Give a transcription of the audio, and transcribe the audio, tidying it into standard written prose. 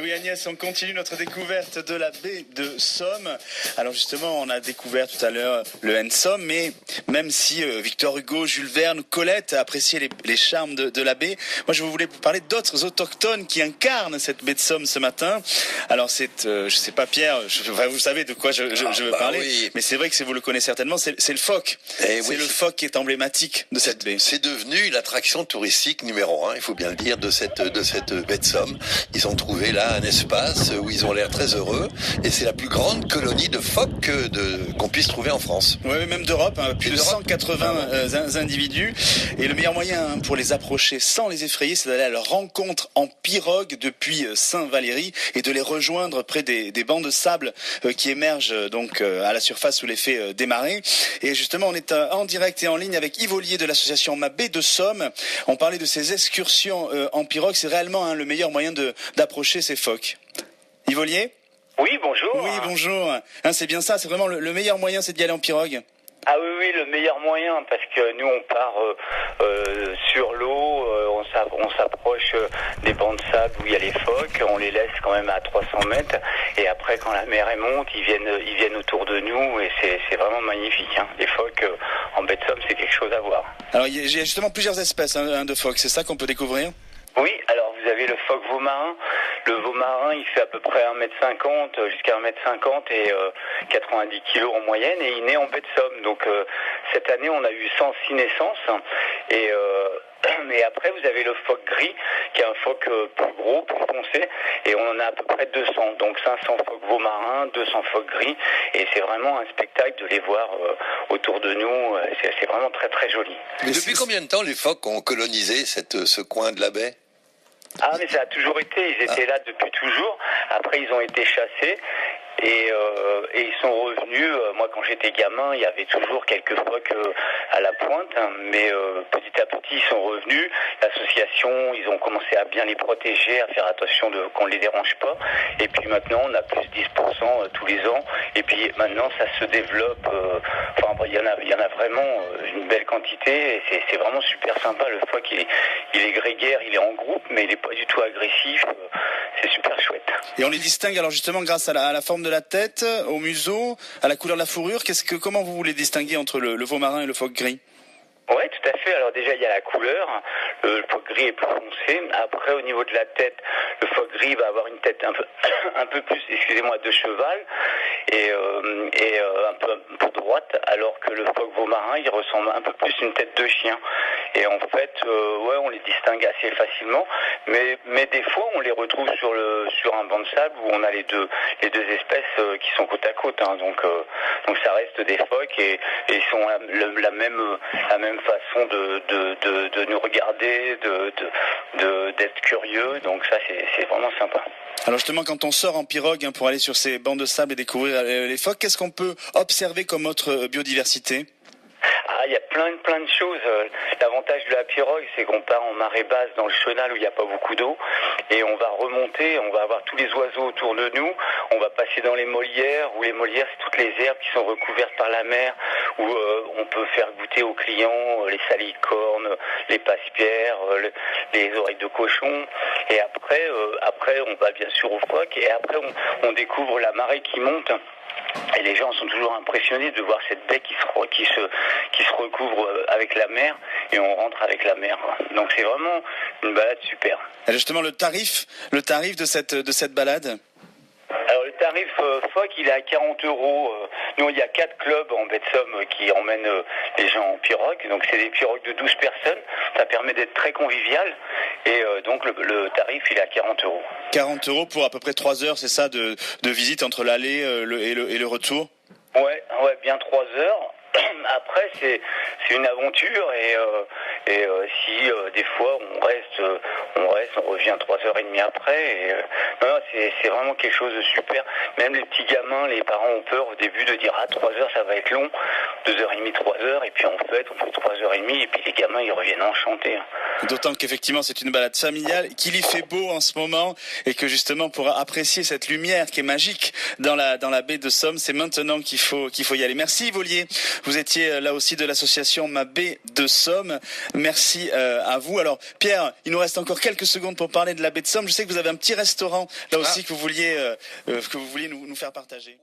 Et oui Agnès, on continue notre découverte de la baie de Somme. Alors justement, on a découvert tout à l'heure le N-Somme, mais même si Victor Hugo, Jules Verne, Colette appréciaient les charmes de la baie, moi je voulais vous parler d'autres autochtones qui incarnent cette baie de Somme ce matin. Alors je sais pas Pierre, vous savez de quoi je veux parler, oui. Mais c'est vrai que vous le connaissez certainement, c'est le phoque. C'est le phoque qui est emblématique de cette baie. C'est devenu l'attraction touristique numéro 1, il faut bien le dire, de cette baie de Somme. Ils ont trouvé là un espace où ils ont l'air très heureux et c'est la plus grande colonie de phoques qu'on puisse trouver en France. Oui, même d'Europe, plus de 180 individus. Et le meilleur moyen pour les approcher sans les effrayer, c'est d'aller à leur rencontre en pirogue depuis Saint-Valery et de les rejoindre près des bancs de sable qui émergent donc à la surface sous l'effet des marées. Et justement, on est en direct et en ligne avec Yves Ollier de l'association Ma Baie de Somme. On parlait de ces excursions en pirogue, c'est réellement le meilleur moyen d'approcher ces phoques. Yves Ollier ? Oui, bonjour. Oui, bonjour. C'est bien ça, c'est vraiment le meilleur moyen, c'est d'y aller en pirogue. Ah oui, le meilleur moyen, parce que nous on part sur l'eau, on s'approche des bancs de sable où il y a les phoques, on les laisse quand même à 300 mètres, et après quand la mer monte, ils viennent autour de nous, et c'est vraiment magnifique. Les phoques en baie de Somme, c'est quelque chose à voir. Alors il y a justement plusieurs espèces de phoques, c'est ça qu'on peut découvrir ? Oui, alors vous avez le phoque veau-marin. Le veau-marin, il fait à peu près 1m50 jusqu'à 1m50 et 90 kg en moyenne, et il naît en baie de Somme. Donc cette année, on a eu 106 naissances. Mais après, vous avez le phoque gris, qui est un phoque plus gros, plus foncé, et on en a à peu près 200. Donc 500 phoques veau-marins, 200 phoques gris, et c'est vraiment un spectacle de les voir autour de nous. C'est vraiment très très joli. Mais depuis combien de temps les phoques ont colonisé ce coin de la baie ? Ah, mais ça a toujours été, ils étaient là depuis toujours. Après, ils ont été chassés. Et ils sont revenus. Moi, quand j'étais gamin, il y avait toujours quelques phoques à la pointe, mais petit à petit, ils sont revenus. L'association, ils ont commencé à bien les protéger, à faire attention qu'on ne les dérange pas. Et puis maintenant, on a plus de 10% tous les ans. Et puis maintenant, ça se développe. Il y en a vraiment une belle quantité. Et c'est vraiment super sympa. Le phoque, il est grégaire, il est en groupe, mais il n'est pas du tout agressif. C'est super chouette. Et on les distingue alors justement grâce à la forme de la tête, au museau, à la couleur de la fourrure. Comment vous voulez distinguer entre le veau marin et le phoque gris ? Oui, tout à fait. Alors déjà, il y a la couleur. Le phoque gris est plus foncé. Après, au niveau de la tête, le phoque gris va avoir une tête un peu plus, de cheval et un peu droite, alors que le phoque veau-marin, il ressemble un peu plus à une tête de chien. Et en fait, on les distingue assez facilement. Mais des fois, on les retrouve sur un banc de sable où on a les deux espèces qui sont côte à côte. Donc ça reste des phoques et ils sont la même façon de nous regarder, d'être curieux. Donc ça, c'est vraiment sympa. Alors justement, quand on sort en pirogue pour aller sur ces bancs de sable et découvrir les phoques, qu'est-ce qu'on peut observer comme autre biodiversité ? Il y a plein de choses. L'avantage de la pirogue, c'est qu'on part en marée basse dans le chenal où il n'y a pas beaucoup d'eau, et on va remonter, on va avoir tous les oiseaux autour de nous, on va passer dans les molières, où les molières, c'est toutes les herbes qui sont recouvertes par la mer, où on peut faire goûter aux clients les salicornes, les passe-pierres, les oreilles de cochon, et après on va bien sûr aux phoques, et après on découvre la marée qui monte. Et les gens sont toujours impressionnés de voir cette baie qui se recouvre avec la mer, et on rentre avec la mer. Donc c'est vraiment une balade super. Et justement, le tarif de cette balade ? Alors le tarif phoque, il est à 40 €. Nous, il y a 4 clubs en baie de Somme qui emmènent les gens en pirogue. Donc c'est des pirogues de 12 personnes. Ça permet d'être très convivial. Et donc le tarif, il est à 40 €. 40 € pour à peu près 3 heures, c'est ça, de visite entre l'aller et le retour ? Ouais, bien 3 heures. Après, c'est une aventure, et si des fois on reste, on revient 3h30 après. C'est vraiment quelque chose de super. Même les petits gamins, les parents ont peur au début de dire 3 heures ça va être long, 2h30, 3 heures, et puis on fait 3h30, et puis les gamins ils reviennent enchantés. D'autant qu'effectivement c'est une balade familiale, qu'il y fait beau en ce moment, et que justement pour apprécier cette lumière qui est magique dans la baie de Somme, c'est maintenant qu'il faut y aller. Merci Yves Ollier. Vous étiez là aussi de l'association Ma Baie de Somme. Merci à vous. Alors Pierre, il nous reste encore quelques secondes pour parler de la baie de Somme. Je sais que vous avez un petit restaurant là aussi que vous vouliez nous faire partager.